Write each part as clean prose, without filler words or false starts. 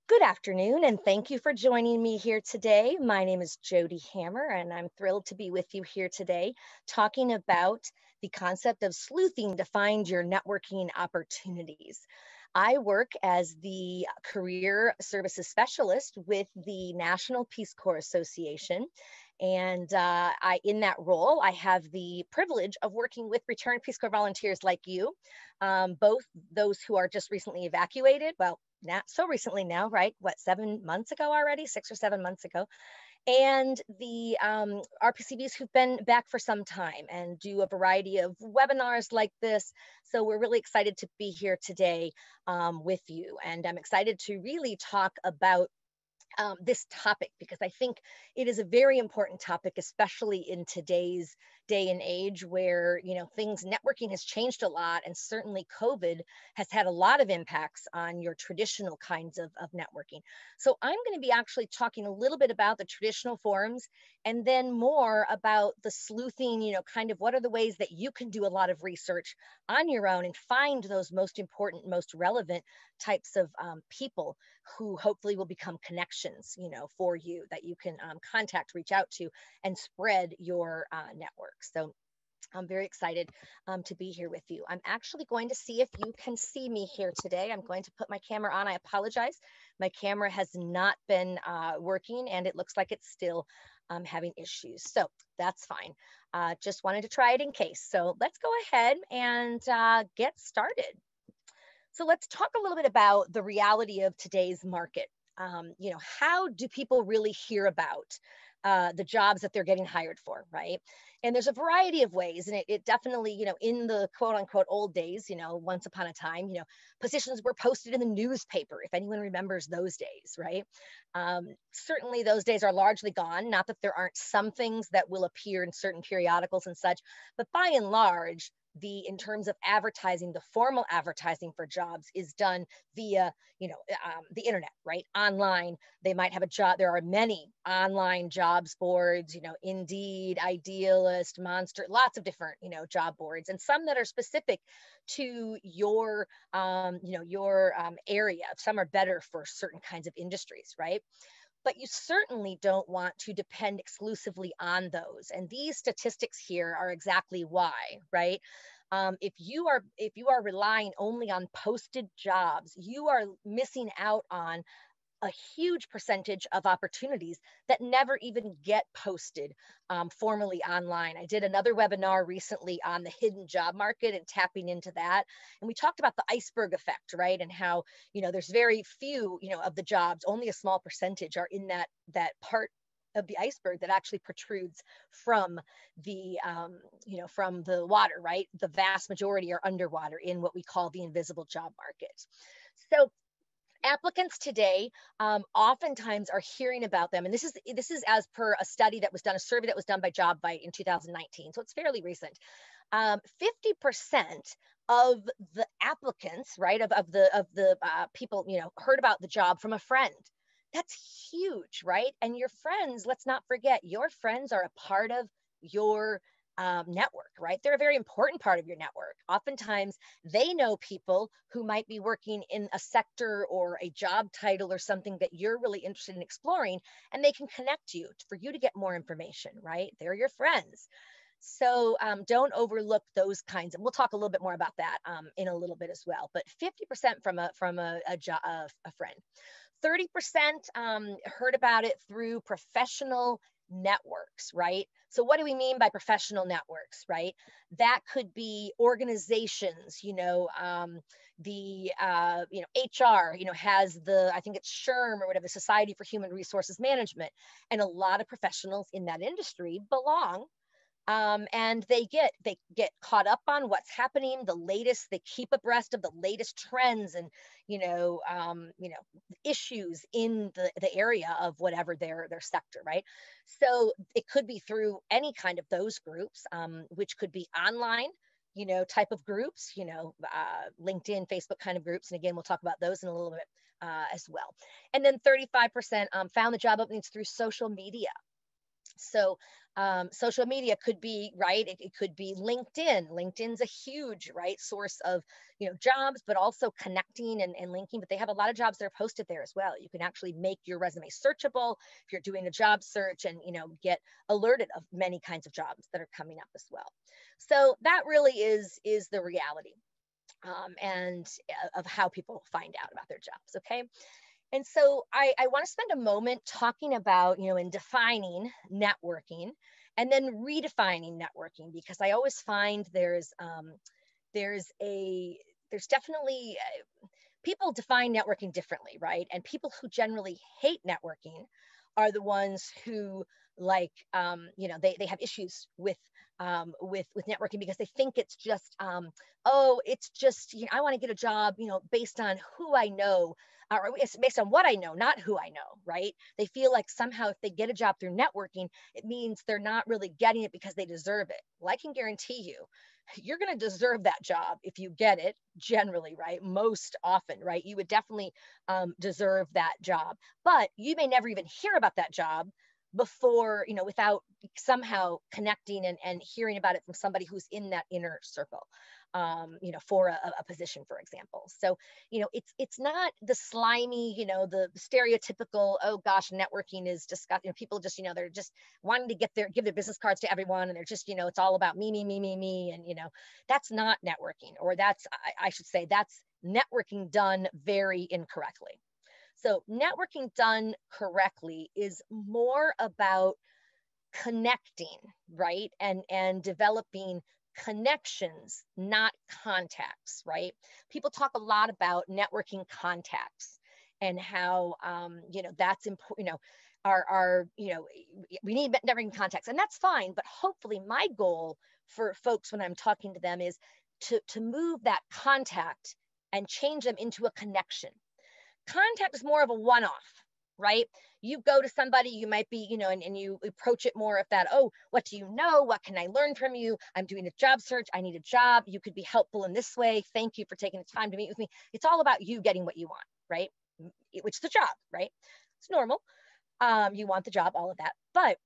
Good afternoon, and thank you for joining me here today. My name is Jody Hammer, and I'm thrilled to be with you here today talking about the concept of sleuthing to find your networking opportunities. I work as the career services specialist with the National Peace Corps Association. And in that role, I have the privilege of working with returned Peace Corps volunteers like you, both those who are just recently evacuated. Well, not so recently now, right? What, 7 months ago already, 6 or 7 months ago, and the RPCBs who've been back for some time and do a variety of webinars like this. So we're really excited to be here today with you. And I'm excited to really talk about this topic because I think it is a very important topic, especially in today's day and age where, things networking has changed a lot. And certainly COVID has had a lot of impacts on your traditional kinds of networking. So I'm going to be actually talking a little bit about the traditional forms and then more about the sleuthing, kind of what are the ways that you can do a lot of research on your own and find those most important, most relevant types of people who hopefully will become connections, for you that you can contact, reach out to, and spread your network. So I'm very excited to be here with you. I'm actually going to see if you can see me here today. I'm going to put my camera on. I apologize. My camera has not been working and it looks like it's still having issues. So that's fine. Just wanted to try it in case. So let's go ahead and get started. So let's talk a little bit about the reality of today's market. How do people really hear about the jobs that they're getting hired for, right? And there's a variety of ways, and it definitely, in the quote unquote old days, once upon a time, positions were posted in the newspaper, if anyone remembers those days, right? Certainly those days are largely gone. Not that there aren't some things that will appear in certain periodicals and such, but by and large, in terms of advertising, the formal advertising for jobs is done via the internet, right? Online. They might have a job. There are many online jobs boards, Indeed, Idealist, Monster, lots of different job boards, and some that are specific to your area. Some are better for certain kinds of industries, right? But you certainly don't want to depend exclusively on those. And these statistics here are exactly why, right? If you are relying only on posted jobs, you are missing out on a huge percentage of opportunities that never even get posted formally online. I did another webinar recently on the hidden job market and tapping into that. And we talked about the iceberg effect, right? And how, there's very few, of the jobs, only a small percentage are in that part of the iceberg that actually protrudes from from the water, right? The vast majority are underwater in what we call the invisible job market. So applicants today oftentimes are hearing about them, and this is as per a study that was done, a survey that was done by JobVite in 2019, so it's fairly recent. 50% of the applicants, right, of the people, heard about the job from a friend. That's huge, right? And your friends, let's not forget, your friends are a part of your network, right? They're a very important part of your network. Oftentimes, they know people who might be working in a sector or a job title or something that you're really interested in exploring, and they can connect you for you to get more information, right? They're your friends. So don't overlook those kinds of. We'll talk a little bit more about that in a little bit as well. But 50% from a friend. 30% heard about it through professional networks, right? So what do we mean by professional networks, right? That could be organizations, HR, has I think it's SHRM or whatever, Society for Human Resources Management. And a lot of professionals in that industry belong and they get caught up on what's happening, the latest. They keep abreast of the latest trends and issues in the area of whatever their sector, right? So it could be through any kind of those groups, which could be online, type of groups, LinkedIn, Facebook kind of groups, and again we'll talk about those in a little bit as well. And then 35% found the job openings through social media. So social media could be, right, it could be LinkedIn. LinkedIn's a huge, right, source of, jobs, but also connecting and linking. But they have a lot of jobs that are posted there as well. You can actually make your resume searchable if you're doing a job search, and get alerted of many kinds of jobs that are coming up as well. So that really is the reality, and of how people find out about their jobs. Okay. And so I want to spend a moment talking about, in defining networking and then redefining networking, because I always find there's definitely people define networking differently, right? And people who generally hate networking are the ones who, like, they have issues with networking, because they think it's just, oh, it's just, I want to get a job, based on who I know, or it's based on what I know, not who I know, right? They feel like somehow if they get a job through networking, it means they're not really getting it because they deserve it. Well, I can guarantee you, you're going to deserve that job if you get it, generally, right? Most often, right? You would definitely deserve that job, but you may never even hear about that job before, without somehow connecting and hearing about it from somebody who's in that inner circle, for a position, for example. So, it's not the slimy, the stereotypical, oh gosh, networking is disgusting. People just, they're just wanting to give their business cards to everyone. And they're just, it's all about me, me, me, me, me. And, that's not networking, or I should say that's networking done very incorrectly. So networking done correctly is more about connecting, right? And developing connections, not contacts, right? People talk a lot about networking contacts and how, that's important, we need networking contacts, and that's fine. But hopefully my goal for folks when I'm talking to them is to move that contact and change them into a connection. Contact is more of a one-off, right? You go to somebody, you might be, and you approach it more of that, oh, what do you know? What can I learn from you? I'm doing a job search. I need a job. You could be helpful in this way. Thank you for taking the time to meet with me. It's all about you getting what you want, right? Which is a job, right? It's normal. You want the job, all of that. But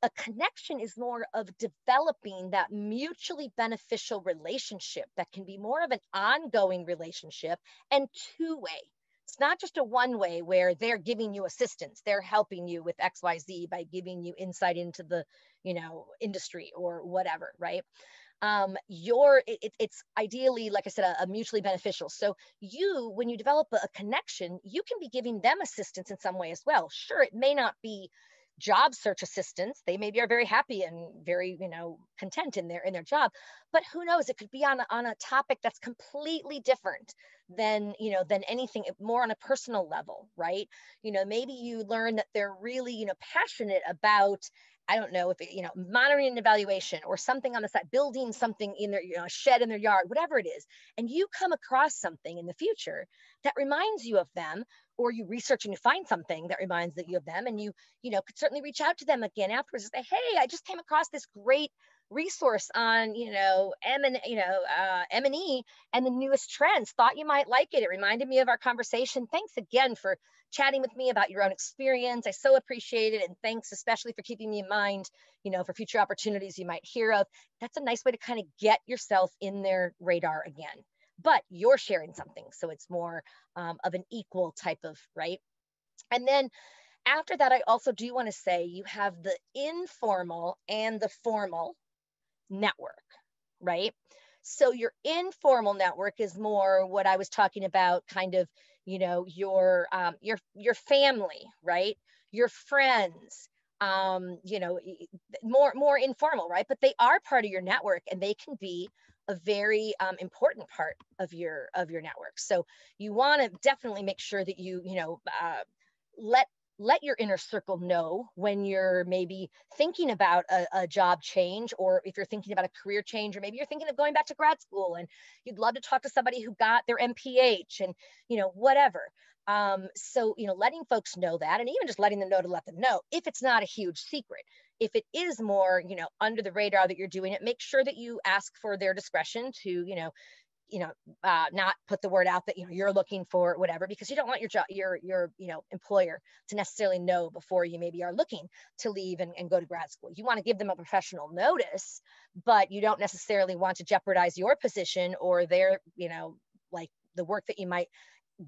a connection is more of developing that mutually beneficial relationship that can be more of an ongoing relationship and two-way. It's not just a one-way where they're giving you assistance, they're helping you with XYZ by giving you insight into the, industry or whatever, right? It's ideally, like I said, a mutually beneficial. So when you develop a connection, you can be giving them assistance in some way as well. Sure, it may not be job search assistance. They maybe are very happy and very, content in their job, but who knows, it could be on a topic that's completely different than anything, more on a personal level, right? Maybe you learn that they're really, passionate about, I don't know, if monitoring and evaluation or something on the side, building something in their, shed in their yard, whatever it is. And you come across something in the future that reminds you of them, or you research and you find something that reminds you of them, and you could certainly reach out to them again afterwards and say, hey, I just came across this great resource on, M&E and the newest trends. Thought you might like it. It reminded me of our conversation. Thanks again for chatting with me about your own experience. I so appreciate it. And thanks especially for keeping me in mind, for future opportunities you might hear of. That's a nice way to kind of get yourself in their radar again. But you're sharing something, so it's more of an equal type of, right? And then after that, I also do want to say you have the informal and the formal network, right? So your informal network is more what I was talking about, kind of, your family, right? Your friends, more informal, right? But they are part of your network, and they can be a very important part of your network. So you want to definitely make sure that you let your inner circle know when you're maybe thinking about a job change, or if you're thinking about a career change, or maybe you're thinking of going back to grad school and you'd love to talk to somebody who got their MPH and whatever. So letting folks know that, and even just letting them know to let them know if it's not a huge secret. If it is more under the radar that you're doing it, make sure that you ask for their discretion to not put the word out that, you're looking for whatever, because you don't want your job, your employer to necessarily know before you maybe are looking to leave and go to grad school. You want to give them a professional notice, but you don't necessarily want to jeopardize your position or their, like the work that you might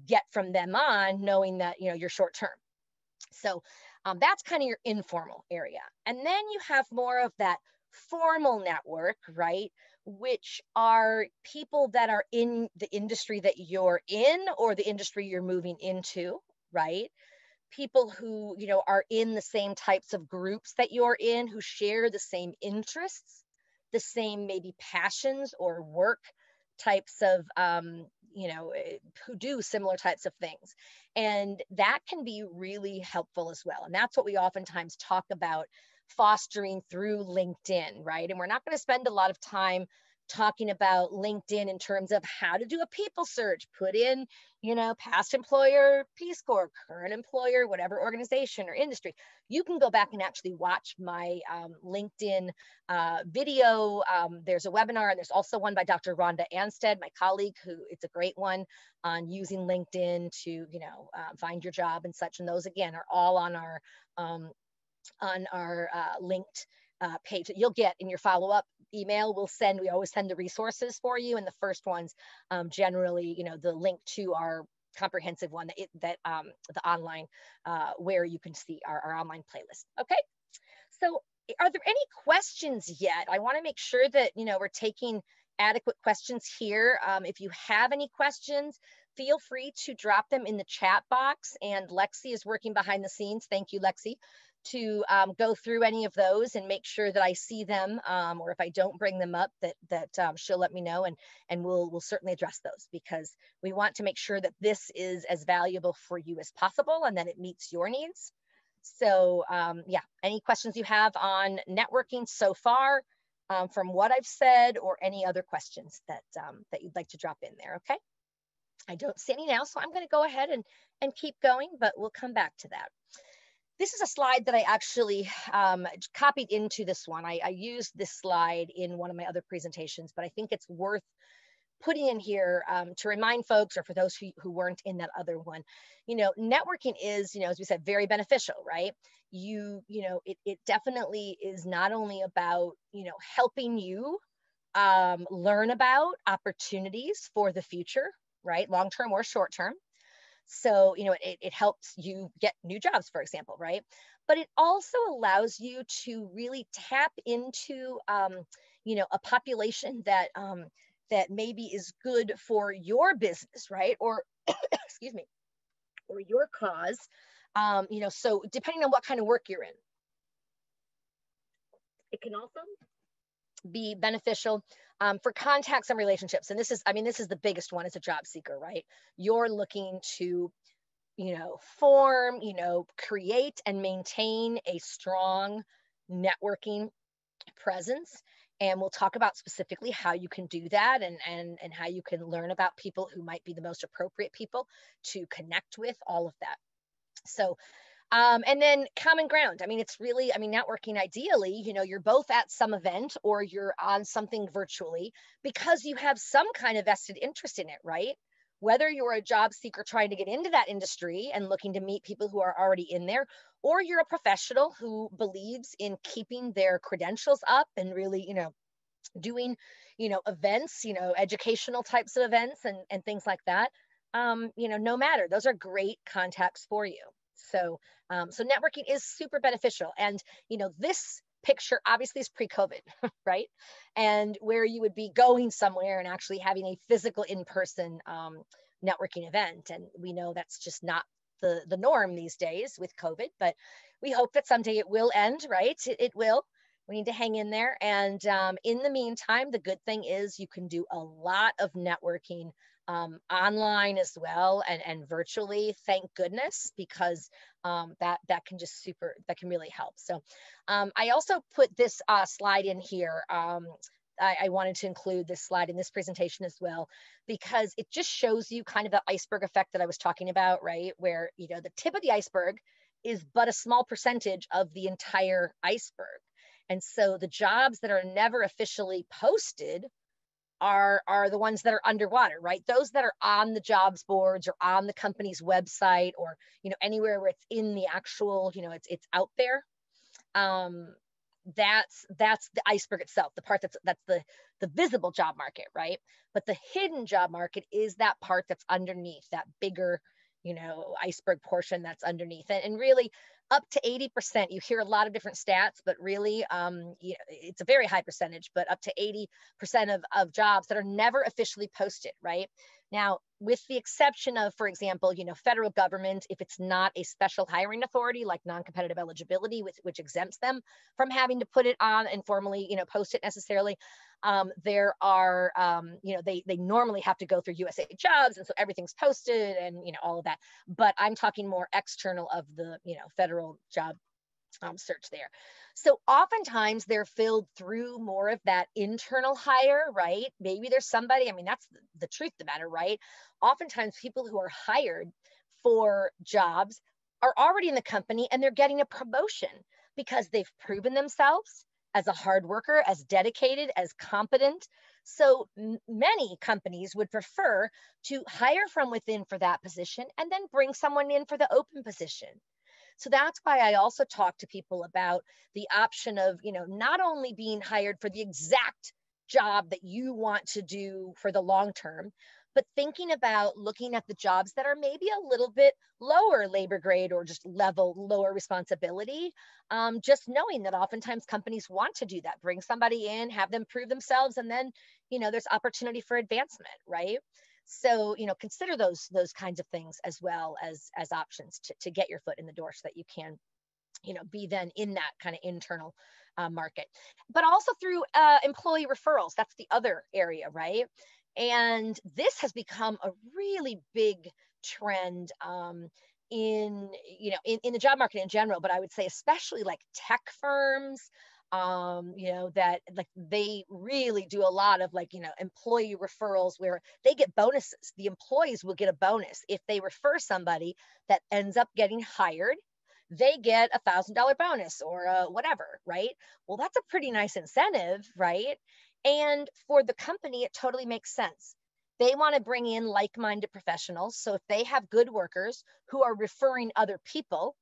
get from them on, knowing that, you're short term. So that's kind of your informal area. And then you have more of that formal network, right? Which are people that are in the industry that you're in or the industry you're moving into, right? People who, are in the same types of groups that you're in, who share the same interests, the same maybe passions or work types of, who do similar types of things. And that can be really helpful as well. And that's what we oftentimes talk about fostering through LinkedIn, right? And we're not going to spend a lot of time talking about LinkedIn in terms of how to do a people search, put in, past employer, Peace Corps, current employer, whatever organization or industry. You can go back and actually watch my LinkedIn video. There's a webinar, and there's also one by Dr. Rhonda Anstead, my colleague, who it's a great one on using LinkedIn to, find your job and such. And those, again, are all on our linked page that you'll get in your follow-up email. We always send the resources for you. And the first ones, generally, the link to our comprehensive one, the online, where you can see our online playlist. Okay. So are there any questions yet? I want to make sure that, we're taking adequate questions here. If you have any questions, feel free to drop them in the chat box. And Lexi is working behind the scenes. Thank you, Lexi, to go through any of those and make sure that I see them, or if I don't bring them up, that she'll let me know, and we'll certainly address those, because we want to make sure that this is as valuable for you as possible and that it meets your needs. So yeah, any questions you have on networking so far, from what I've said, or any other questions that you'd like to drop in there, okay? I don't see any now, so I'm going to go ahead and keep going, but we'll come back to that. This is a slide that I actually copied into this one. I used this slide in one of my other presentations, but I think it's worth putting in here to remind folks, or for those who weren't in that other one, networking is, as we said, very beneficial, right? It definitely is not only about, helping you learn about opportunities for the future, right? Long-term or short-term. So, it helps you get new jobs, for example, right? But it also allows you to really tap into, a population that maybe is good for your business, right? Or, excuse me, or your cause. So depending on what kind of work you're in, it can also be beneficial for contacts and relationships. And this is the biggest one as a job seeker, right? You're looking to, form, create and maintain a strong networking presence. And we'll talk about specifically how you can do that, and how you can learn about people who might be the most appropriate people to connect with, all of that. So and then common ground. It's really, networking, ideally, you're both at some event or you're on something virtually because you have some kind of vested interest in it, right? Whether you're a job seeker trying to get into that industry and looking to meet people who are already in there, or you're a professional who believes in keeping their credentials up and really, doing, events, educational types of events and things like that. No matter, those are great contacts for you. So networking is super beneficial. And, this picture obviously is pre-COVID, right? And where you would be going somewhere and actually having a physical in-person networking event. And we know that's just not the norm these days with COVID, but we hope that someday it will end, right? It will. We need to hang in there. And in the meantime, the good thing is you can do a lot of networking online as well, and virtually, thank goodness, because that can really help. So I also put this slide in here. I wanted to include this slide in this presentation as well, because it just shows you kind of the iceberg effect that I was talking about, right? Where, the tip of the iceberg is but a small percentage of the entire iceberg. And so the jobs that are never officially posted are the ones that are underwater, right? Those that are on the jobs boards or on the company's website, or, anywhere where it's in the actual, it's out there. Um, that's the iceberg itself, the part that's the visible job market, right? But the hidden job market is that part that's underneath, that bigger, iceberg portion that's underneath. And really, up to 80%, you hear a lot of different stats, but really, it's a very high percentage, but up to 80% of jobs that are never officially posted, right? Now, with the exception of, for example, federal government, if it's not a special hiring authority like non-competitive eligibility, which exempts them from having to put it on and formally, post it necessarily, there are, they normally have to go through USA Jobs, and so everything's posted and, all of that. But I'm talking more external of the, federal job search there. So oftentimes they're filled through more of that internal hire, right? Maybe there's somebody, I mean, that's the truth of the matter, right? Oftentimes people who are hired for jobs are already in the company and they're getting a promotion because they've proven themselves as a hard worker, as dedicated, as competent. So many companies would prefer to hire from within for that position and then bring someone in for the open position. So that's why I also talk to people about the option of, not only being hired for the exact job that you want to do for the long term, but thinking about looking at the jobs that are maybe a little bit lower labor grade or just level lower responsibility. Just knowing that oftentimes companies want to do that, bring somebody in, have them prove themselves, and then, there's opportunity for advancement, right? So, consider those kinds of things as well as options to get your foot in the door so that you can, be then in that kind of internal market. But also through employee referrals. That's the other area, right? And this has become a really big trend in, in the job market in general, but I would say especially like tech firms, that like they really do a lot of like, employee referrals where they get bonuses. The employees will get a bonus if they refer somebody that ends up getting hired. They get $1,000 bonus or whatever, right? Well, that's a pretty nice incentive, right? And for the company, it totally makes sense. They want to bring in like-minded professionals. So if they have good workers who are referring other people,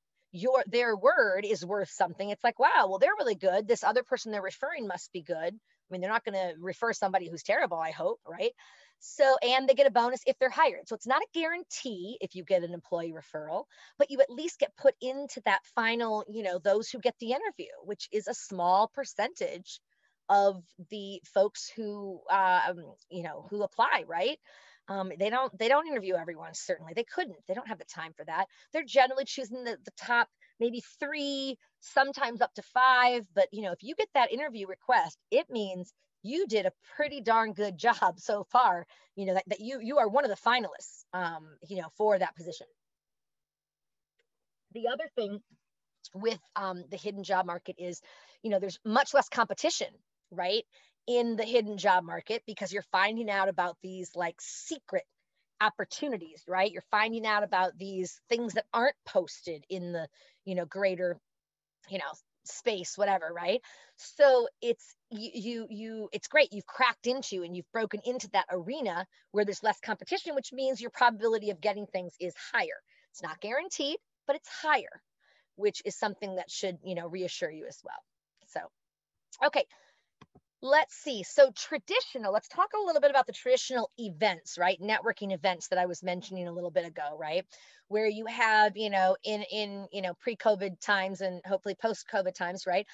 their word is worth something. It's like, wow, well, they're really good. This other person they're referring must be good. I mean, they're not going to refer somebody who's terrible, I hope, right? So, and they get a bonus if they're hired. So it's not a guarantee if you get an employee referral, but you at least get put into that final, those who get the interview, which is a small percentage of the folks who, who apply, right? They don't interview everyone. Certainly they couldn't, they don't have the time for that. They're generally choosing the top, maybe 3, sometimes up to 5. But, if you get that interview request, it means you did a pretty darn good job so far, that you are one of the finalists, for that position. The other thing with the hidden job market is, there's much less competition, right? In the hidden job market, because you're finding out about these like secret opportunities, right? You're finding out about these things that aren't posted in the, greater, space, whatever, right? So it's it's great. You've cracked into and you've broken into that arena where there's less competition, which means your probability of getting things is higher. It's not guaranteed, but it's higher, which is something that should, reassure you as well. So, okay. Let's see. So let's talk a little bit about the traditional events, right? Networking events that I was mentioning a little bit ago, right? Where you have, in pre-COVID times and hopefully post-COVID times, right?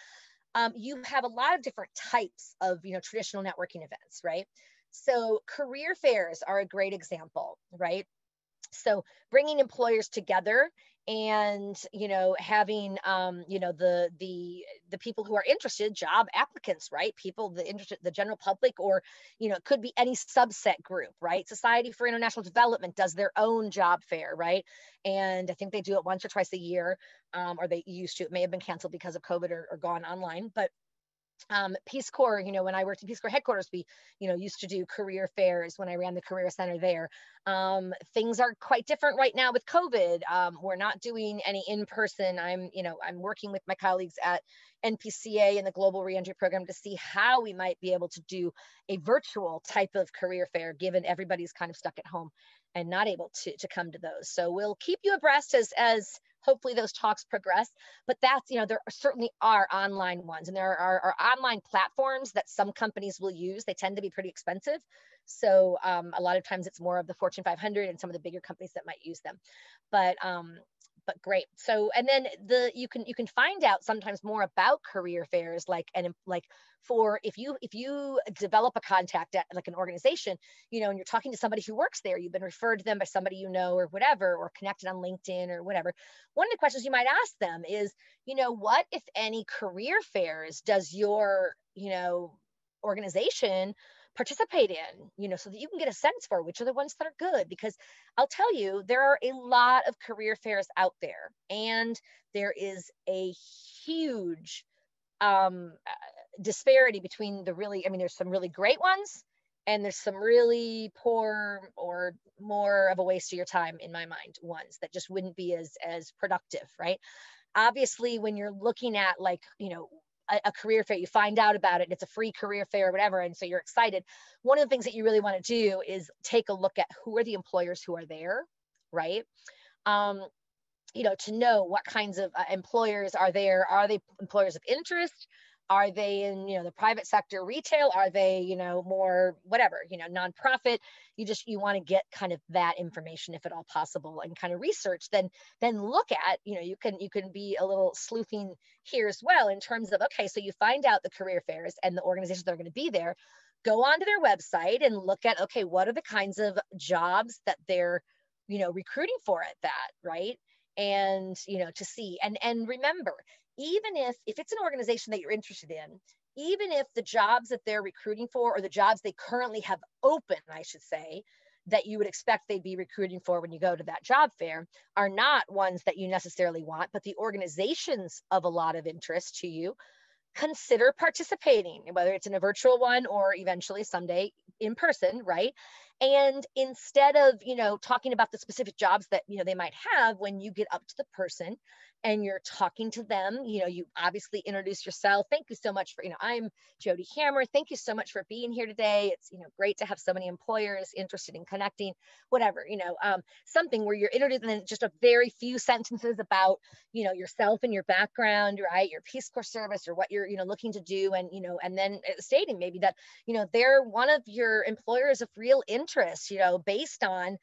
You have a lot of different types of, traditional networking events, right? So career fairs are a great example, right? So bringing employers together and, having, the people who are interested, job applicants, right? People, the general public, or, it could be any subset group, right? Society for International Development does their own job fair, right? And I think they do it once or twice a year, or they used to. It may have been canceled because of COVID or gone online, but Peace Corps, when I worked at Peace Corps headquarters, we, used to do career fairs when I ran the career center there. Things are quite different right now with COVID. We're not doing any in-person. I'm working with my colleagues at NPCA and the Global Reentry Program to see how we might be able to do a virtual type of career fair, given everybody's kind of stuck at home and not able to come to those. So we'll keep you abreast as hopefully those talks progress. But that's, there certainly are online ones, and there are online platforms that some companies will use. They tend to be pretty expensive. So a lot of times it's more of the Fortune 500 and some of the bigger companies that might use them. But great. So, and then you can find out sometimes more about career fairs, for if you develop a contact at like an organization, and you're talking to somebody who works there, you've been referred to them by somebody or whatever, or connected on LinkedIn or whatever. One of the questions you might ask them is, what, if any, career fairs does your, organization participate in, so that you can get a sense for which are the ones that are good. Because I'll tell you, there are a lot of career fairs out there, and there is a huge disparity between there's some really great ones, and there's some really poor or more of a waste of your time, in my mind, ones that just wouldn't be as productive, right? Obviously, when you're looking at a career fair, you find out about it, and it's a free career fair or whatever, and so you're excited. One of the things that you really want to do is take a look at who are the employers who are there, right? To know what kinds of employers are there. Are they employers of interest? Are they in, the private sector, retail? Are they, more whatever, nonprofit? You want to get kind of that information, if at all possible, and kind of research. Then look at, you can be a little sleuthing here as well, in terms of, okay, so you find out the career fairs and the organizations that are going to be there. Go onto their website and look at, okay, what are the kinds of jobs that they're, recruiting for at that, right? And, to see, and remember, even if it's an organization that you're interested in, even if the jobs that they're recruiting for, or the jobs they currently have open, I should say, that you would expect they'd be recruiting for when you go to that job fair, are not ones that you necessarily want, but the organizations of a lot of interest to you, consider participating, whether it's in a virtual one or eventually someday in person, right? And instead of, talking about the specific jobs that, they might have, when you get up to the person and you're talking to them, you obviously introduce yourself. Thank you so much for, I'm Jody Hammer. Thank you so much for being here today. It's, great to have so many employers interested in connecting, whatever, something where you're introduced in just a very few sentences about, yourself and your background, right? Your Peace Corps service, or what you're, looking to do. And, and then stating maybe that, they're one of your employers of real interest, based on,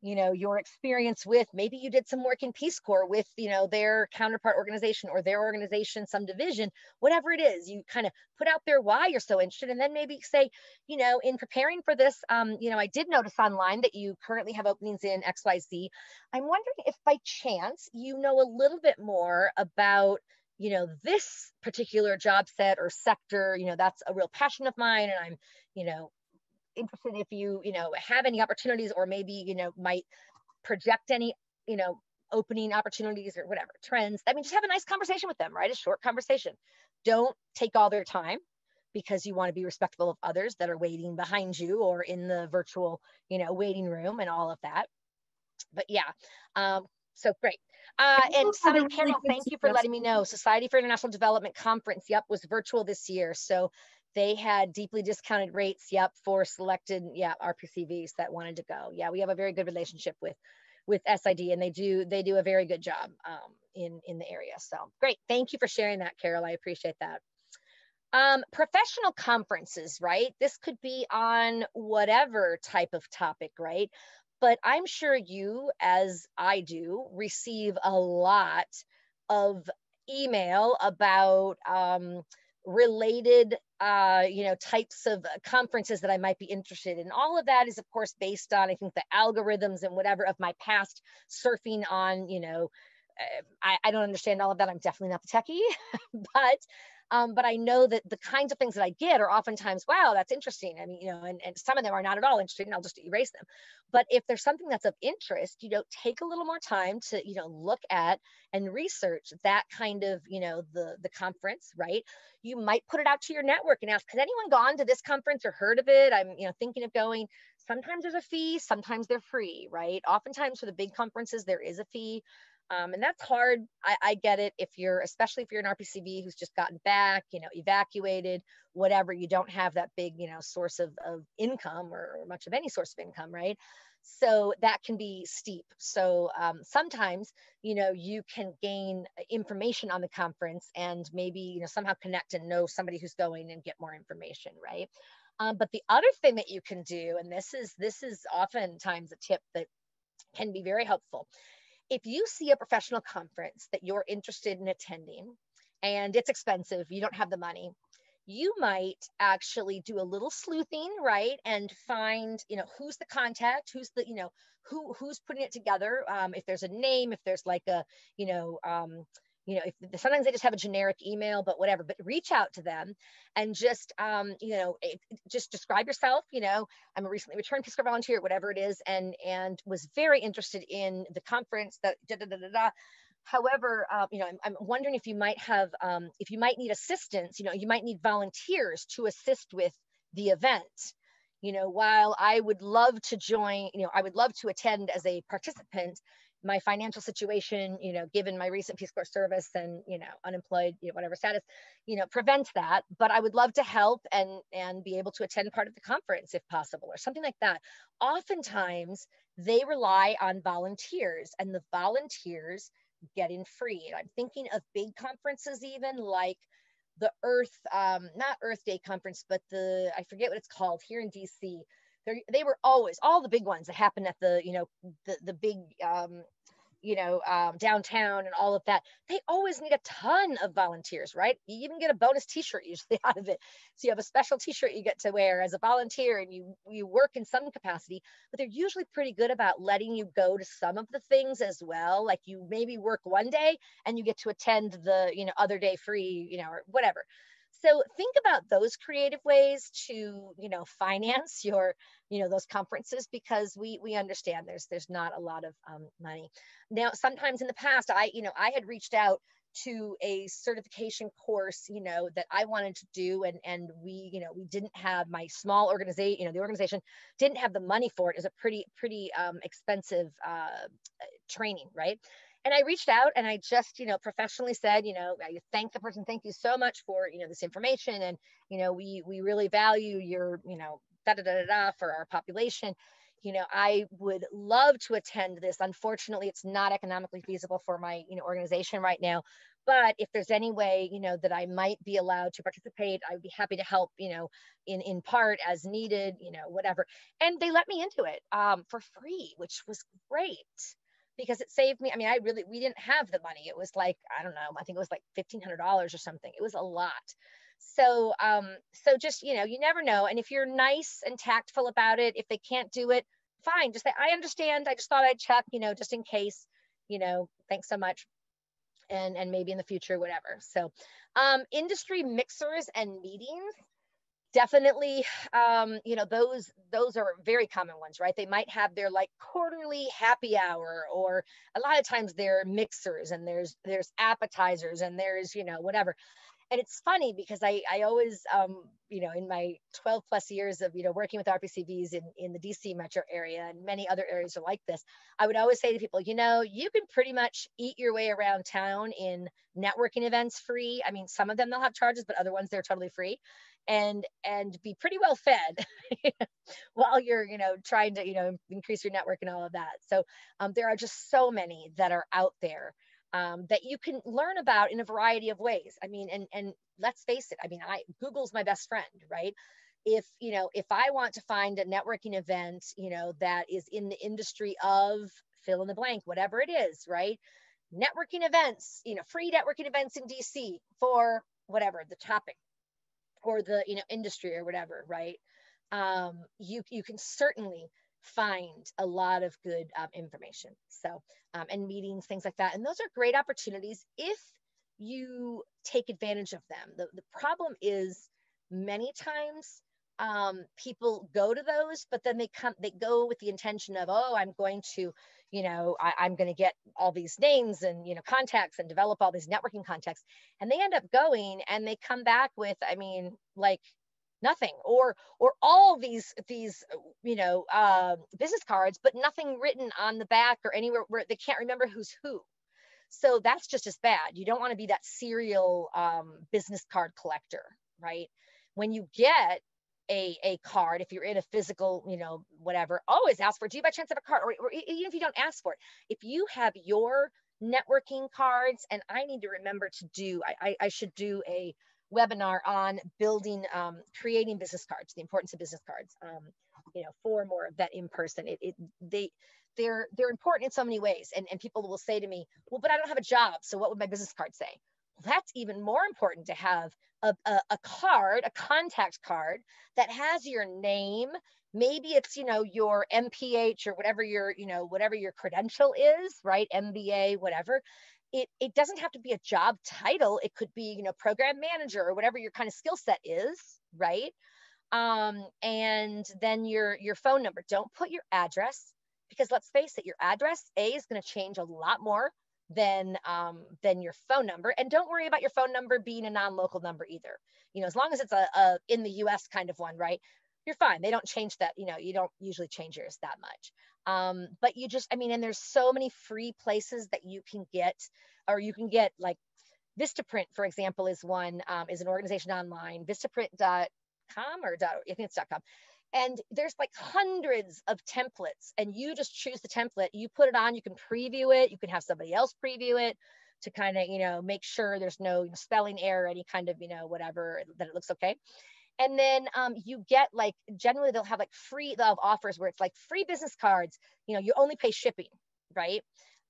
your experience with, maybe you did some work in Peace Corps with, their counterpart organization, or their organization, some division, whatever it is. You kind of put out there why you're so interested, and then maybe say, in preparing for this, I did notice online that you currently have openings in XYZ. I'm wondering if by chance, a little bit more about, this particular job set or sector, that's a real passion of mine, and I'm, interested if you, have any opportunities, or maybe, might project any, opening opportunities or whatever, trends. Just have a nice conversation with them, right? A short conversation. Don't take all their time, because you want to be respectful of others that are waiting behind you or in the virtual, waiting room and all of that. But yeah, so great. And somebody, Carol, thank you for letting me know. Society for International Development Conference, yep, was virtual this year. So they had deeply discounted rates, yep, for selected, RPCVs that wanted to go. Yeah, we have a very good relationship with SID, and they do a very good job in the area. So great. Thank you for sharing that, Carol. I appreciate that. Professional conferences, right? This could be on whatever type of topic, right? But I'm sure you, as I do, receive a lot of email about related, types of conferences that I might be interested in. All of that is, of course, based on, I think, the algorithms and whatever of my past surfing on, I don't understand all of that. I'm definitely not the techie, but But I know that the kinds of things that I get are oftentimes, wow, that's interesting. I mean, and some of them are not at all interesting, and I'll just erase them. But if there's something that's of interest, take a little more time to, look at and research that kind of, the conference, right? You might put it out to your network and ask, has anyone gone to this conference or heard of it? I'm, thinking of going. Sometimes there's a fee, sometimes they're free, right? Oftentimes for the big conferences, there is a fee. And that's hard. I get it. Especially if you're an RPCV who's just gotten back, evacuated, whatever, you don't have that big, source of income or much of any source of income, right? So that can be steep. So sometimes, you can gain information on the conference and maybe, somehow connect and know somebody who's going and get more information, right? But the other thing that you can do, and this is oftentimes a tip that can be very helpful. If you see a professional conference that you're interested in attending and it's expensive, you don't have the money, you might actually do a little sleuthing, right? And find, who's the contact, who's the, who's putting it together. If there's a name, if there's like a, if sometimes they just have a generic email, but whatever, but reach out to them and just, just describe yourself, I'm a recently returned Peace Corps volunteer, whatever it is, and was very interested in the conference that da, da, da, da, da. However, I'm wondering if you might have, if you might need assistance, you might need volunteers to assist with the event. While I would love to join, I would love to attend as a participant, my financial situation, given my recent Peace Corps service and, unemployed, whatever status, prevents that. But I would love to help and be able to attend part of the conference if possible, or something like that. Oftentimes, they rely on volunteers, and the volunteers get in free. And I'm thinking of big conferences, even like the not Earth Day conference, but I forget what it's called here in DC. They were always, all the big ones that happen at the, the big, downtown and all of that. They always need a ton of volunteers, right? You even get a bonus t-shirt usually out of it. So you have a special t-shirt you get to wear as a volunteer, and you work in some capacity, but they're usually pretty good about letting you go to some of the things as well. Like you maybe work one day and you get to attend the, other day free, or whatever. So think about those creative ways to, finance your, those conferences, because we understand there's not a lot of money. Now, sometimes in the past, I had reached out to a certification course, that I wanted to do, and we didn't have, my small organization, the organization didn't have the money for it. It was a pretty expensive training, right? And I reached out and I just, professionally said, I thank the person, thank you so much for, this information. And, we really value your, da, da, da, da, da, for our population. I would love to attend this. Unfortunately, it's not economically feasible for my, organization right now. But if there's any way, that I might be allowed to participate, I would be happy to help, in part as needed, whatever. And they let me into it for free, which was great, because it saved me. I mean, we didn't have the money. It was like, I don't know, I think it was like $1,500 or something. It was a lot. So, so just, you never know. And if you're nice and tactful about it, if they can't do it, fine. Just say, I understand. I just thought I'd check, just in case, thanks so much. And maybe in the future, whatever. So, industry mixers and meetings. Definitely, those are very common ones, right? They might have their like quarterly happy hour, or a lot of times they're mixers, and there's appetizers, and there's, whatever. And it's funny because I always, in my 12 plus years of, working with RPCVs in the DC metro area, and many other areas are like this, I would always say to people, you can pretty much eat your way around town in networking events free. I mean, some of them they'll have charges, but other ones they're totally free, and be pretty well fed while you're, trying to, increase your network and all of that. So there are just so many that are out there that you can learn about in a variety of ways. I mean, and let's face it, I mean, Google's my best friend, right? If I want to find a networking event, that is in the industry of fill in the blank, whatever it is, right? Networking events, free networking events in DC for whatever the topic or the, industry or whatever, right? You can certainly find a lot of good information. So, and meetings, things like that. And those are great opportunities if you take advantage of them. The problem is many times people go to those, but then they go with the intention of, oh, I'm going to, I'm going to get all these names and, contacts and develop all these networking contacts. And they end up going and they come back with, I mean, like nothing, or all these business cards, but nothing written on the back or anywhere, where they can't remember who's who. So that's just as bad. You don't want to be that serial business card collector, right? When you get a card, if you're in a physical, whatever, always ask for, do you by chance have a card? Or even if you don't ask for it, if you have your networking cards, and I need to remember to do, I should do a webinar on building, creating business cards, the importance of business cards, for more of that in person. They're important in so many ways. And people will say to me, well, but I don't have a job, so what would my business card say? Well, that's even more important, to have a card, a contact card that has your name. Maybe it's, your MPH or whatever your credential is, right? MBA, whatever. It doesn't have to be a job title. It could be, program manager or whatever your kind of skill set is, right? And then your phone number. Don't put your address, because let's face it, your address is going to change a lot more than your phone number. And don't worry about your phone number being a non-local number either. As long as it's a in the US kind of one, right? You're fine. They don't change that. You don't usually change yours that much. But you just, and there's so many free places that you can get, or you can get, like Vistaprint, for example, is one, is an organization online, vistaprint.com or I think it's .com. And there's like hundreds of templates, and you just choose the template, you put it on, you can preview it, you can have somebody else preview it to kind of, make sure there's no spelling error, any kind of, whatever, that it looks okay. And then you get, like, generally they'll have they'll have offers where it's like free business cards, you only pay shipping, right?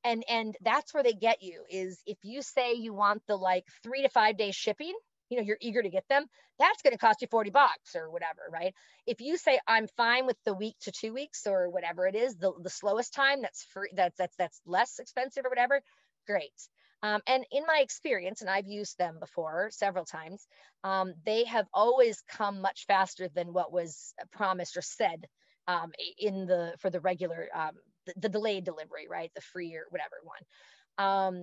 And that's where they get you, is if you say you want the 3 to 5 day shipping, you're eager to get them, that's going to cost you $40 or whatever, right? If you say, I'm fine with the week to 2 weeks or whatever it is, the slowest time, that's free, that's less expensive or whatever, great. And in my experience, and I've used them before several times, they have always come much faster than what was promised or said for the regular, the delayed delivery, right? The free or whatever one.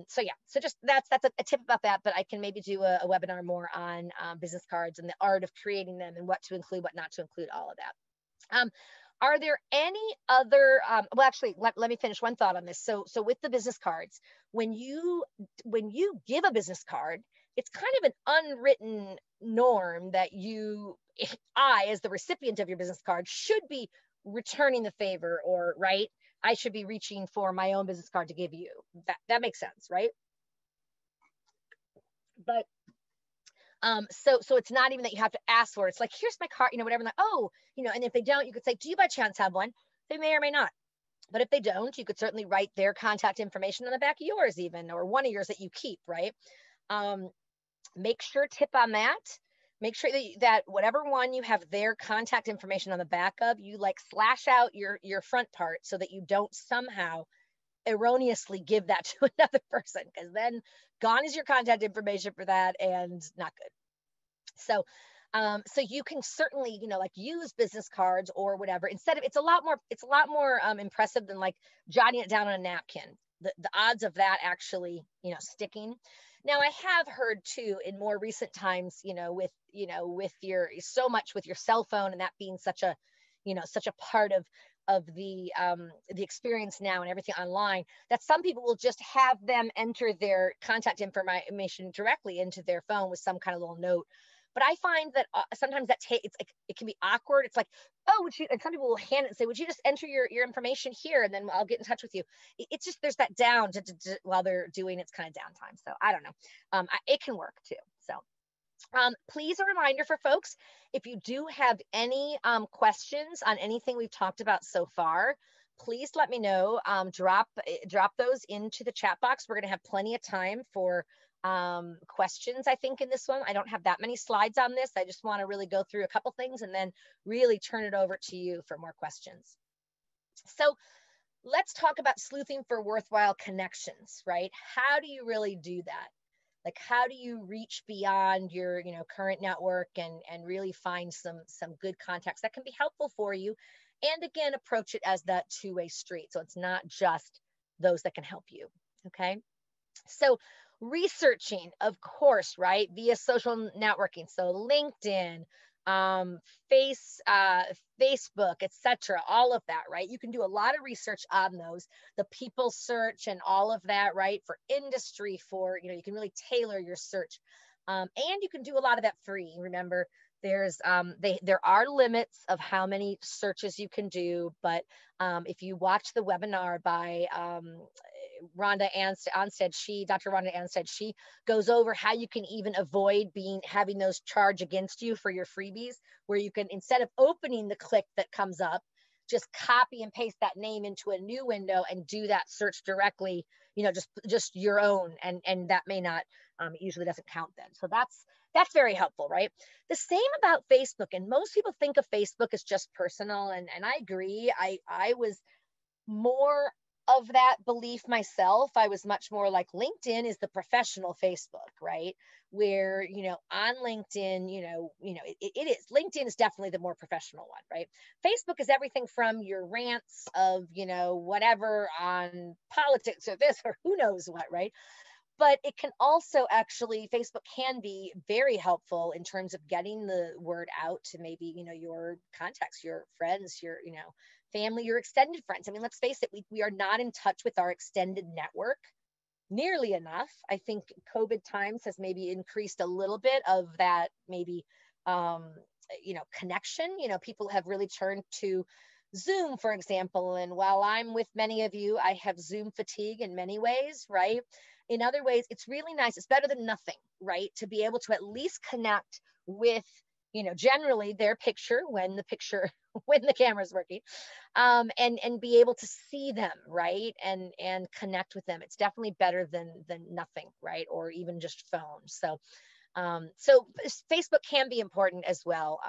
So yeah, so just that's a tip about that, but I can maybe do a webinar more on business cards and the art of creating them and what to include, what not to include, all of that. Are there any other, well, actually, let me finish one thought on this. So with the business cards, when you give a business card, it's kind of an unwritten norm that I, as the recipient of your business card, should be returning the favor, or, right? I should be reaching for my own business card to give you. That makes sense, right? But so it's not even that you have to ask for it. It's like, here's my card, whatever. Like, oh, and if they don't, you could say, do you by chance have one? They may or may not. But if they don't, you could certainly write their contact information on the back of yours, even, or one of yours that you keep, right? Make sure, tip on that. Make sure that whatever one you have their contact information on the back of, you slash out your front part so that you don't somehow erroneously give that to another person, because then gone is your contact information for that, and not good. So you can certainly, use business cards or whatever. Instead of, it's a lot more impressive than jotting it down on a napkin. The odds of that actually, sticking. Now, I have heard too, in more recent times, with your cell phone, and that being such a part of the experience now and everything online, that some people will just have them enter their contact information directly into their phone with some kind of little note. But I find that sometimes it can be awkward. It's like, oh, and some people will hand it and say, would you just enter your information here, and then I'll get in touch with you. It's just, there's that down while they're doing it's kind of downtime. So I don't know. It can work too. So please, a reminder for folks, if you do have any questions on anything we've talked about so far, please let me know. Drop those into the chat box. We're going to have plenty of time for questions, I think, in this one. I don't have that many slides on this. I just want to really go through a couple things and then really turn it over to you for more questions. So let's talk about sleuthing for worthwhile connections, right? How do you really do that? Like, how do you reach beyond your, current network and really find some good contacts that can be helpful for you? And again, approach it as that two-way street. So it's not just those that can help you. Okay. So researching, of course, right, via social networking. So LinkedIn, um, Facebook, etc. All of that, right? You can do a lot of research on those, the people search and all of that, right? For industry, for you can really tailor your search, and you can do a lot of that free. Remember, there are limits of how many searches you can do, but if you watch the webinar by Rhonda Anstead, Dr. Rhonda Anstead, she goes over how you can even avoid having those charged against you for your freebies, where you can, instead of opening the click that comes up, just copy and paste that name into a new window and do that search directly, just your own, and that may not, usually doesn't count then. So that's very helpful, right? The same about Facebook, and most people think of Facebook as just personal, and I agree. I was more of that belief myself. I was much more like, LinkedIn is the professional Facebook, right? Where, on LinkedIn, it is, LinkedIn is definitely the more professional one, right? Facebook is everything from your rants of, whatever on politics or this or who knows what, right? But it can also actually, Facebook can be very helpful in terms of getting the word out to maybe, your contacts, your friends, your, family, your extended friends. I mean, let's face it, we are not in touch with our extended network nearly enough. I think COVID times has maybe increased a little bit of that, maybe, connection. People have really turned to Zoom, for example. And while I'm with many of you, I have Zoom fatigue in many ways, right? In other ways, it's really nice. It's better than nothing, right? To be able to at least connect with, generally their picture when when the camera's working, and be able to see them, right? And connect with them. It's definitely better than nothing, right? Or even just phone. So Facebook can be important as well.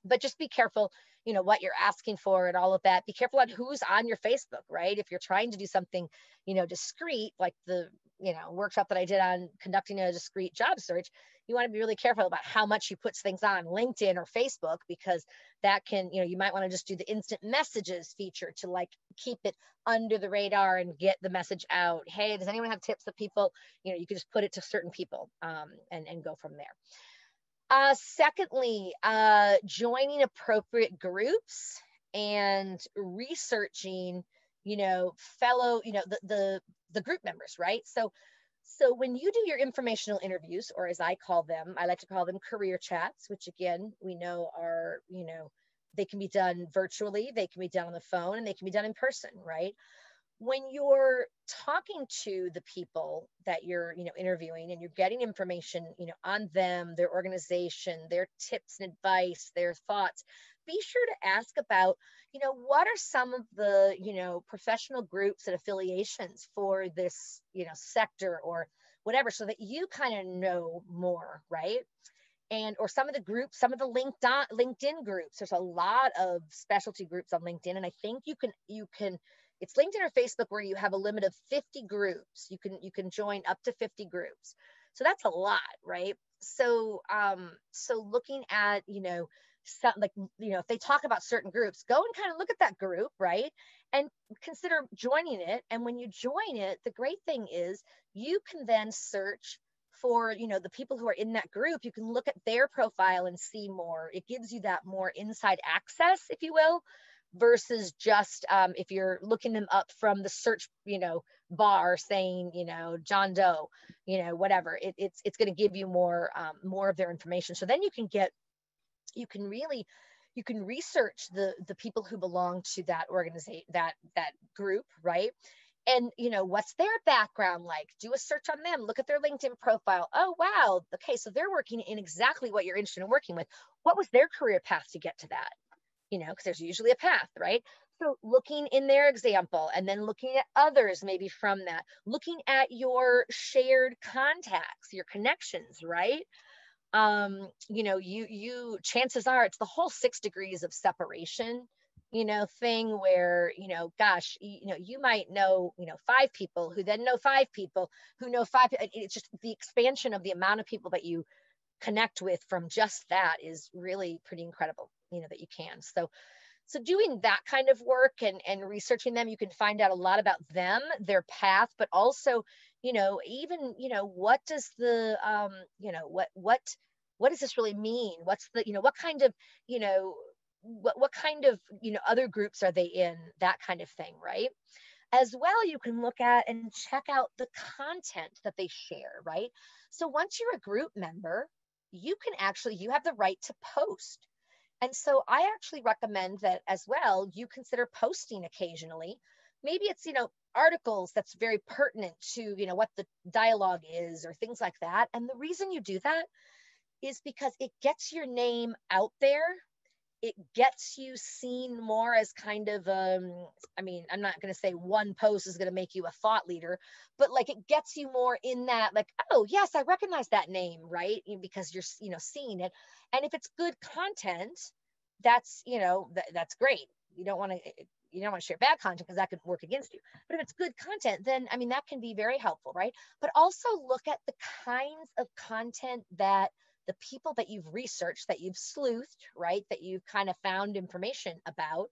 But just be careful, what you're asking for and all of that. Be careful on who's on your Facebook, right? If you're trying to do something, discreet, like the, workshop that I did on conducting a discreet job search, you want to be really careful about how much you put things on LinkedIn or Facebook, because that can, you might want to just do the instant messages feature to like keep it under the radar and get the message out. Hey, does anyone have tips that people, you can just put it to certain people, and go from there. Secondly, joining appropriate groups and researching, fellow, the group members, right? So when you do your informational interviews, or as I call them, I like to call them career chats, which again, we know are, they can be done virtually, they can be done on the phone, and they can be done in person, right? When you're talking to the people that you're, interviewing, and you're getting information, on them, their organization, their tips and advice, their thoughts, be sure to ask about, what are some of the, professional groups and affiliations for this, sector or whatever, so that you kind of know more, right? And or some of the groups, some of the LinkedIn groups. There's a lot of specialty groups on LinkedIn, and I think you can. It's LinkedIn or Facebook where you have a limit of 50 groups. You can join up to 50 groups, so that's a lot, right? So looking at like if they talk about certain groups, go and kind of look at that group, right? And consider joining it. And when you join it, the great thing is you can then search for the people who are in that group. You can look at their profile and see more. It gives you that more inside access, if you will, versus just if you're looking them up from the search bar saying John Doe, whatever. It's going to give you more of their information. So then you can research the people who belong to that organization, that group, right? And what's their background like? Do a search on them, look at their LinkedIn profile. Oh wow, okay, so they're working in exactly what you're interested in working with. What was their career path to get to that? Because there's usually a path, right? So looking in their example, and then looking at others maybe from that, looking at your shared contacts, your connections, right? You chances are it's the whole 6 degrees of separation thing where, gosh, you might know, 5 people who then know 5 people who know five. It's just the expansion of the amount of people that you connect with from just that is really pretty incredible, that you can. So doing that kind of work and researching them, you can find out a lot about them, their path, but also, even, what does the, what does this really mean? What's the, what kind of, what kind of, other groups are they in? That kind of thing, right? As well, you can look at and check out the content that they share, right? So once you're a group member, you have the right to post. And so I actually recommend that as well, you consider posting occasionally. Maybe it's, articles that's very pertinent to, what the dialogue is or things like that. And the reason you do that is because it gets your name out there. It gets you seen more as kind of, I mean, I'm not going to say one post is going to make you a thought leader, but like it gets you more in that, like, oh yes, I recognize that name, right? Because you're, seeing it. And if it's good content, that's, that's great. You don't want to share bad content because that could work against you. But if it's good content, then, I mean, that can be very helpful, right? But also look at the kinds of content that the people that you've researched, that you've sleuthed, right, that you've kind of found information about,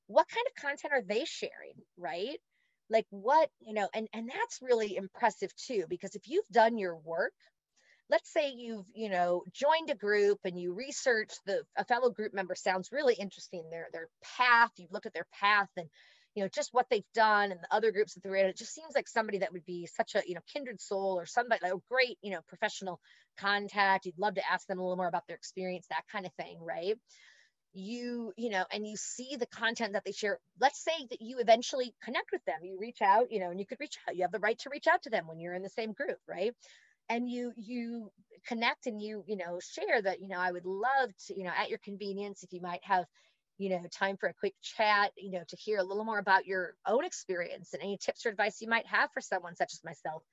what kind of content are they sharing, right? Like what, and that's really impressive too, because if you've done your work, let's say you've, joined a group and you research a fellow group member sounds really interesting, their path, you've looked at their path and, just what they've done and the other groups that they're in. It just seems like somebody that would be such a, kindred soul, or somebody like a great, professional contact. You'd love to ask them a little more about their experience, that kind of thing, right? And you see the content that they share. Let's say that you eventually connect with them, you reach out, and you could reach out, you have the right to reach out to them when you're in the same group, right? And you connect and you share that, I would love to, at your convenience, if you might have, time for a quick chat, to hear a little more about your own experience and any tips or advice you might have for someone such as myself,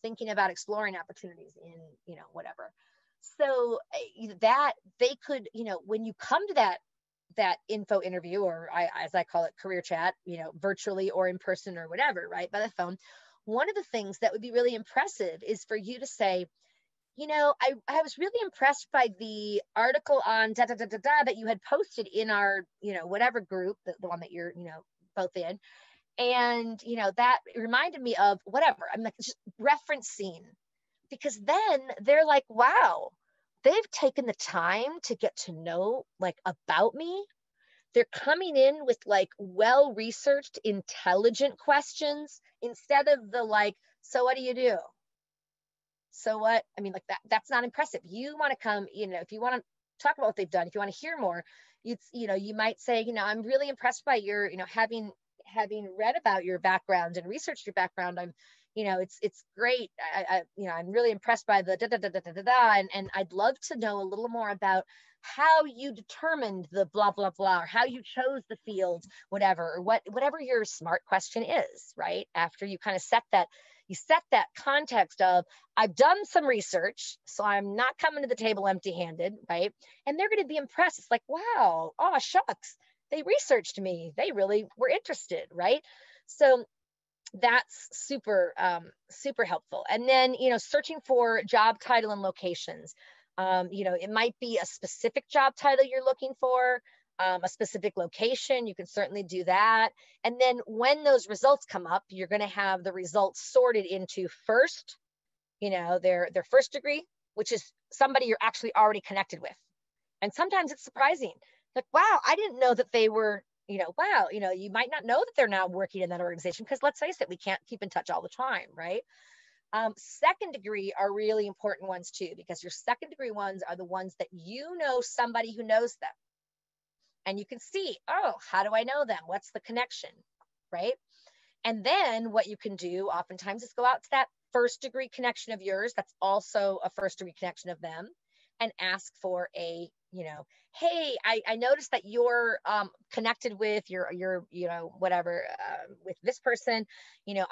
thinking about exploring opportunities in, whatever. So that they could, when you come to that info interview, or as I call it, career chat, virtually or in person or whatever, right, by the phone, one of the things that would be really impressive is for you to say, I was really impressed by the article on da da da da da that you had posted in our, whatever group, the one that you're, both in. And, that reminded me of whatever. I'm like, just referencing, because then they're like, wow, they've taken the time to get to know like about me. They're coming in with like well-researched, intelligent questions instead of the like, so what do you do? So what? I mean, like that's not impressive. You want to come, if you want to talk about what they've done, if you want to hear more, you might say, I'm really impressed by your, having read about your background and researched your background. I'm, it's great. I'm really impressed by the da da da da da da, and I'd love to know a little more about how you determined the blah blah blah, or how you chose the field, whatever, or whatever your smart question is, right? After you kind of set that context of, I've done some research, so I'm not coming to the table empty-handed, right? And they're going to be impressed. It's like, wow, oh shucks, they researched me. They really were interested, right? So that's super, super helpful. And then, searching for job title and locations. It might be a specific job title you're looking for, a specific location. You can certainly do that. And then when those results come up, you're going to have the results sorted into first, their first degree, which is somebody you're actually already connected with. And sometimes it's surprising. Like, wow, I didn't know that they were, wow, you might not know that they're now working in that organization, because let's face it, we can't keep in touch all the time, right? Second degree are really important ones too, because your second degree ones are the ones that somebody who knows them. And you can see, oh, how do I know them? What's the connection, right? And then what you can do oftentimes is go out to that first degree connection of yours that's also a first degree connection of them, and ask for a, hey, I noticed that you're connected with your whatever, with this person.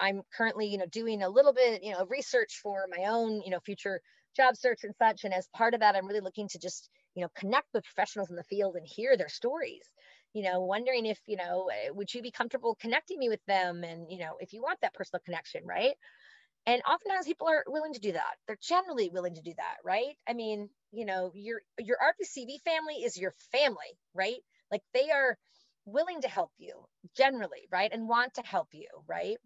I'm currently, doing a little bit, of research for my own, future job search and such. And as part of that, I'm really looking to just, connect with professionals in the field and hear their stories. wondering if, would you be comfortable connecting me with them? And, if you want that personal connection, right? And oftentimes people are willing to do that. They're generally willing to do that, right? I mean, your RPCV family is your family, right? Like they are willing to help you generally, right? And want to help you, right?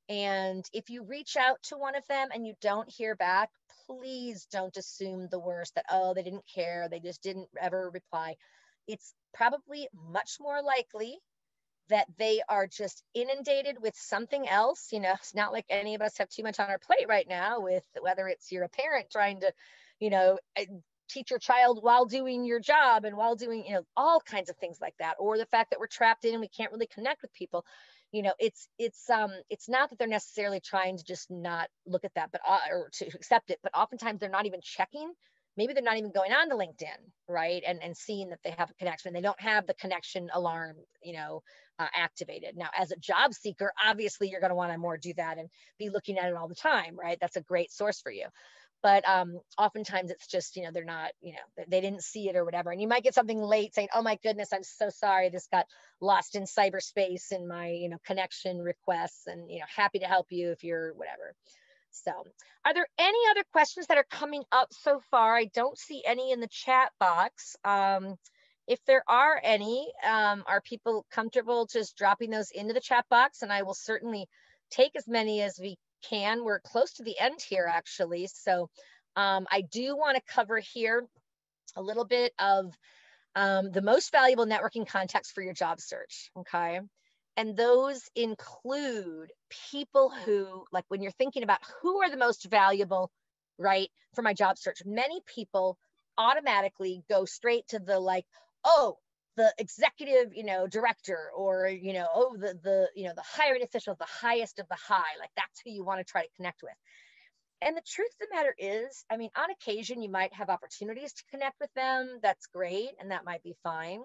And if you reach out to one of them and you don't hear back, please don't assume the worst, that, oh, they didn't care, they just didn't ever reply. It's probably much more likely that they are just inundated with something else. It's not like any of us have too much on our plate right now, with whether it's you're a parent trying to, teach your child while doing your job and while doing, all kinds of things like that, or the fact that we're trapped in and we can't really connect with people. It's not that they're necessarily trying to just not look at that, but or to accept it, but oftentimes they're not even checking. Maybe they're not even going on to LinkedIn, right? And seeing that they have a connection. They don't have the connection alarm, activated. Now, as a job seeker, obviously you're going to want to more do that and be looking at it all the time, right? That's a great source for you. But oftentimes it's just, they're not, they didn't see it or whatever. And you might get something late saying, oh my goodness, I'm so sorry, this got lost in cyberspace in my, connection requests, and, happy to help you if you're whatever. So are there any other questions that are coming up so far? I don't see any in the chat box. If there are any, are people comfortable just dropping those into the chat box? And I will certainly take as many as we can. We're close to the end here, actually. So I do want to cover here a little bit of the most valuable networking contacts for your job search, okay? And those include people who, like when you're thinking about who are the most valuable, right, for my job search, many people automatically go straight to the like, oh, the executive, director, or, oh, the hiring official, the highest of the high, like that's who you want to try to connect with. And the truth of the matter is, I mean, on occasion, you might have opportunities to connect with them. That's great. And that might be fine.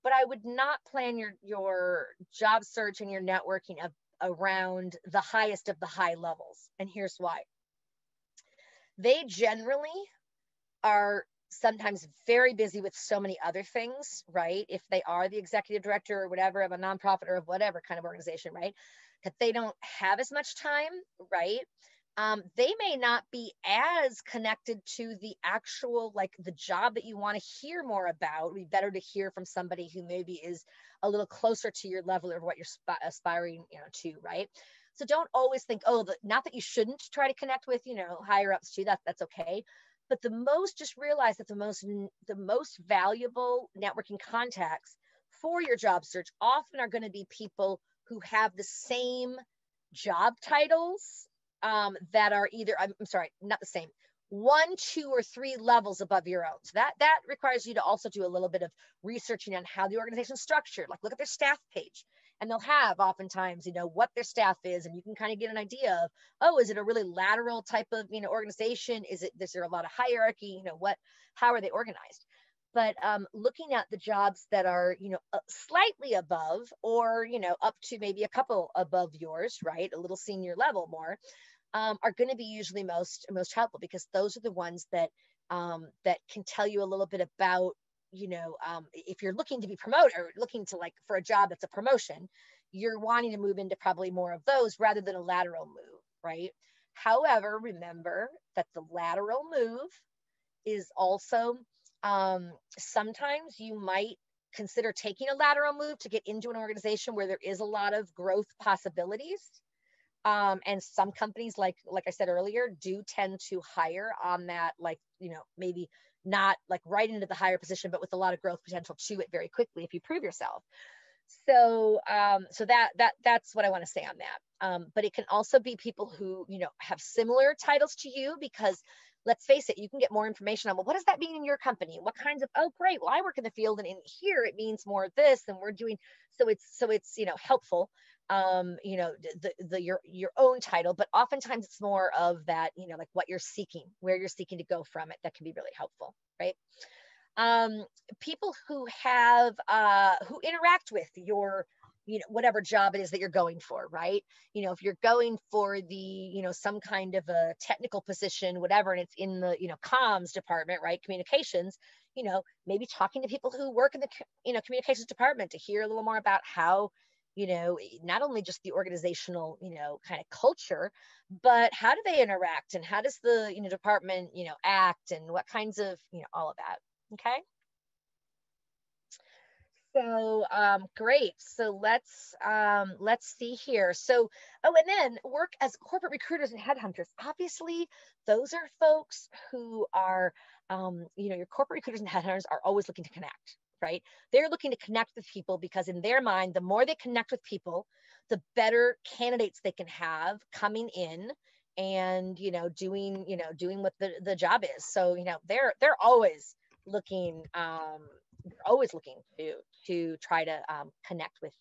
But I would not plan your job search and your networking around the highest of the high levels. And here's why. They generally are sometimes very busy with so many other things, right? If they are the executive director or whatever of a nonprofit or of whatever kind of organization, right? That they don't have as much time, right? They may not be as connected to the actual, like the job that you want to hear more about. It'd be better to hear from somebody who maybe is a little closer to your level or what you're aspiring, to, right? So don't always think, oh, not that you shouldn't try to connect with, higher ups too. That's okay. But just realize that the most valuable networking contacts for your job search often are going to be people who have the same job titles, that are either, I'm sorry, not the same, 1, 2, or 3 levels above your own. So that requires you to also do a little bit of researching on how the organization's structured. Like look at their staff page, and they'll have oftentimes, what their staff is, and you can kind of get an idea of, oh, is it a really lateral type of, organization? Is there a lot of hierarchy? How are they organized? But looking at the jobs that are, slightly above, or, up to maybe a couple above yours, right? A little senior level more, are going to be usually most helpful, because those are the ones that can tell you a little bit about, if you're looking to be promoted or looking to for a job that's a promotion, you're wanting to move into probably more of those rather than a lateral move, right? However, remember that the lateral move is also, sometimes you might consider taking a lateral move to get into an organization where there is a lot of growth possibilities. And some companies, like I said earlier, do tend to hire on that, maybe not right into the higher position, but with a lot of growth potential to it very quickly if you prove yourself. So, that's what I want to say on that. But it can also be people who, have similar titles to you, because let's face it, you can get more information on, well, what does that mean in your company? What kinds of, oh, great. Well, I work in the field, and in here it means more of this, and we're doing, so it's, helpful. Your own title, but oftentimes it's more of that, what you're seeking, where you're seeking to go from it, that can be really helpful, right? People who have, who interact with your whatever job it is that you're going for, right? If you're going for the, some kind of a technical position, whatever, and it's in the, comms department, right? Communications, maybe talking to people who work in the, communications department to hear a little more about how, not only just the organizational, kind of culture, but how do they interact and how does the, department, act and what kinds of, all of that. Okay. So great. So let's see here. So and then work as corporate recruiters and headhunters. Obviously, those are folks who are your corporate recruiters and headhunters are always looking to connect, right? They're looking to connect with people because in their mind, the more they connect with people, the better candidates they can have coming in and doing what the job is. So they're looking always looking to try to connect with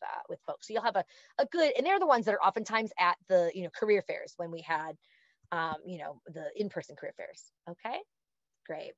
folks. So you'll have a good, and they're the ones that are oftentimes at the career fairs when we had the in-person career fairs. Okay, great.